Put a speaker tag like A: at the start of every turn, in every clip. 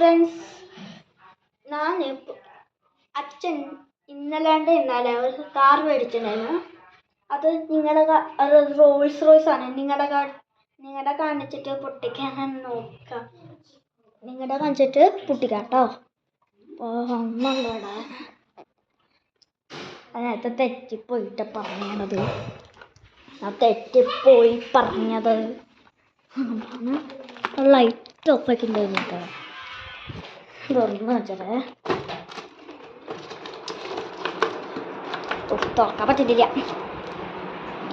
A: Friends, ഞാൻ അച്ഛൻ ഇന്നലെ ഒരു കാർ മേടിച്ചിട്ടുണ്ടായിരുന്നു. അത് റോൾസ് റോയ്സ് ആണ്. നിങ്ങളുടെ കാണിച്ചിട്ട് പൊട്ടിക്കാൻ നോക്കാം. നിങ്ങളുടെ കാണിച്ചിട്ട് പൊട്ടിക്കാം കേട്ടോ. ഒന്നുള്ളൂടെ അതിനകത്ത് തെറ്റിപ്പോയിട്ട് പറഞ്ഞത്. ലൈറ്റ് ഓഫ് ആക്കിണ്ടായിരുന്നു കേട്ടോ. തുറന്ന് വെച്ചത് തുറക്കാൻ പറ്റില്ല,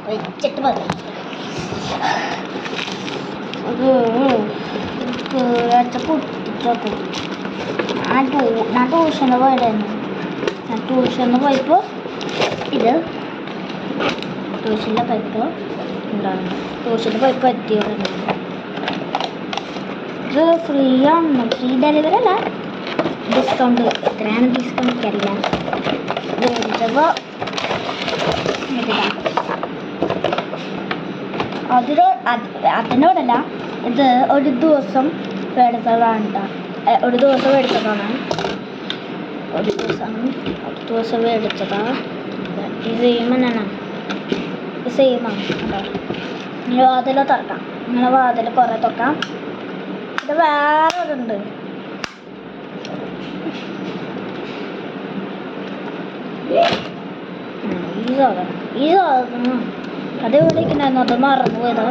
A: വെച്ചിട്ട് മതി. പൊട്ടിച്ചോക്കും. ഞാൻ ട്യൂഷന് പോയതായിരുന്നു. പോയപ്പോൾ ഇത് ട്യൂഷനിൽ പോയപ്പോൾ എത്തിയോണ്ട് ഇത് ഫ്രീ ഡെലിവറി അല്ല, ഡിസ്കൗണ്ട്. എത്രയാണ് ഡിസ്കൗണ്ട് എനിക്കറിയില്ല. മേടിച്ചപ്പോൾ അതിനോടല്ല, ഇത് ഒരു ദിവസം മേടിച്ചതാണ് കേട്ടോ. ഒരു ദിവസം മേടിച്ചതാണ് സെയിമാണ് കേട്ടോ. ഇനി വാതിൽ തുറക്കാം. ഇങ്ങനെ വാതിൽ കുറേ തുറക്കാം. ഇത് വേറെ ഒന്നുണ്ട്. ഈ സാധനം അത് വിളിക്കണ്ടായിരുന്നു. അത് മറന്നുപോയത്.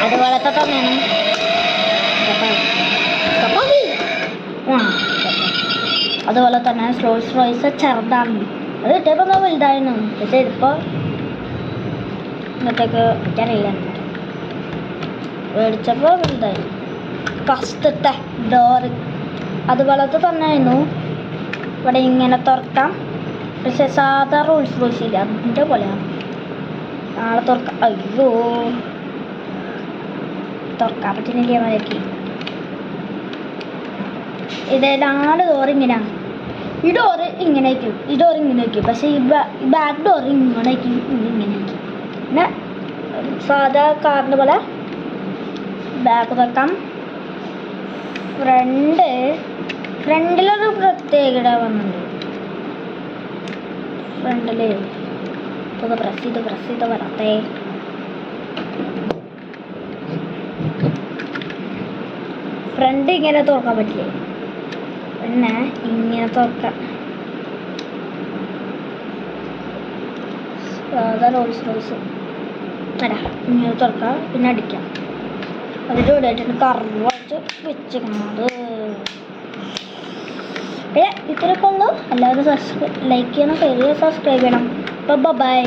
A: അതുപോലത്തെ തന്നെയാണ്. അതുപോലെ തന്നെ റോൾസ് റോയ്സ് ചെറുതാണ്. അത് കിട്ടിയപ്പോൾ വലുതായിരുന്നു. പക്ഷേ ഇതിപ്പോൾ ഇന്നത്തേക്ക് എനിക്കറിയില്ല. മേടിച്ചപ്പോൾ വലുതായി. ഫസ്റ്റത്തെ ഡോറ് അതുപോലത്തെ തന്നെയായിരുന്നു. ഇവിടെ ഇങ്ങനെ തുറക്കാം. പക്ഷേ സാധാ റോൾസ് റോയ്സ് ഇല്ല, അതിൻ്റെ പോലെയാണ്. നാളെ തുറക്കാം. അയ്യോ, തുറക്കാൻ പറ്റുന്നില്ല മതിക്ക്. ഇത് 4 ഡോർ ഇങ്ങനെയാണ്. ഈ ഡോറ് ഇങ്ങനെ വയ്ക്കും. പക്ഷേ ഈ ബാക്ക് ഡോർ ഇങ്ങനെ വയ്ക്കും. പിന്നെ സാധാ കാറിൻ്റെ പോലെ ബാക്ക് തുറക്കാം. ഫ്രണ്ടിലൊരു പ്രത്യേകത വന്നിട്ടുണ്ട്. ഫ്രണ്ടിൽ പ്രസ് ചെയ്ത് വരാത്തേ. ഫ്രണ്ട് ഇങ്ങനെ തുറക്കാൻ പറ്റില്ലേ? പിന്നെ ഇങ്ങനെ തുറക്കാം. സാധാ റോൾസ് റോയ്സ് ഇങ്ങനെ തുറക്കാം. പിന്നെ അടിക്കാം. അതിൻ്റെ കൂടെയായിട്ടാണ് കർവ് വെച്ചിരിക്കുന്നത്. ഇത്രയൊക്കെ ഉള്ളൂ. എല്ലാവരും ലൈക്ക് ചെയ്യണം, ഷെയർ ചെയ്യണം, സബ്സ്ക്രൈബ് ചെയ്യണം. ബൈ.